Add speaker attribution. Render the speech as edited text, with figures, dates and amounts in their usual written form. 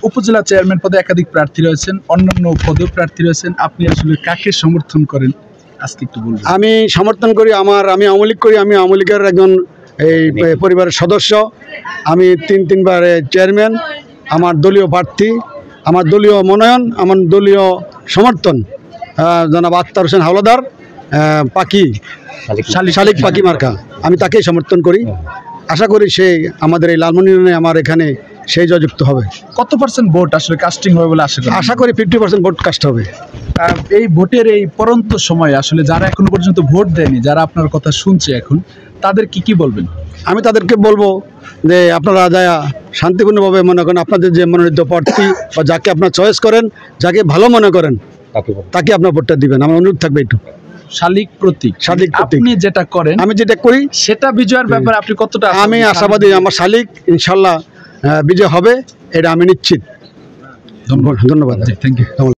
Speaker 1: উপজেলা চেয়ারম্যান পদে একাধিক প্রার্থী রয়েছেন, অন্যান্য পদেও প্রার্থী রয়েছেন, আপনি আসলে কাকে সমর্থন করেন আজকে একটু বলবেন?
Speaker 2: আমি সমর্থন করি আমি আওয়ামী লীগ করি। আমি আওয়ামী লীগের একজন এই পরিবারের সদস্য। আমি তিনবার চেয়ারম্যান। আমার দলীয় প্রার্থী, আমার দলীয় মনোনয়ন, আমার দলীয় সমর্থন জনাব আখতার হোসেন হাওলাদার, পাখি শালিক পাখি মার্কা। আমি তাকেই সমর্থন করি। আশা করি সে আমাদের এই লালমনিরহাটে আমার এখানে সেই জয়যুক্ত হবে।
Speaker 1: কত পার্সেন্ট ভোট আসলে কাস্টিং হবে বলে
Speaker 2: আশা করি 50% ভোট কাস্ট হবে।
Speaker 1: এই ভোটের এই পরন্ত সময়ে আসলে যারা এখনো পর্যন্ত ভোট দেয়নি, যারা আপনার কথা শুনছে এখন, তাদের কি বলবেন?
Speaker 2: আমি তাদেরকে বলবো যে আপনারা যা শান্তিপূর্ণভাবে মনে করেন, আপনাদের যে মনোনীত প্রার্থী বা যাকে আপনার চয়েস করেন, যাকে ভালো মনে করেন তাকে আপনার ভোটটা দিবেন। আমার অনুরোধ থাকবে একটু।
Speaker 1: শালিক প্রতীক আপনি যেটা করেন,
Speaker 2: আমি যেটা করি
Speaker 1: সেটা বিজয়ের ব্যাপারে আপনি কতটা?
Speaker 2: আমি আশাবাদী আমার শালিক ইনশাল্লাহ বিজয় হবে, এটা আমি নিশ্চিত।
Speaker 1: ধন্যবাদ।
Speaker 2: Thank you.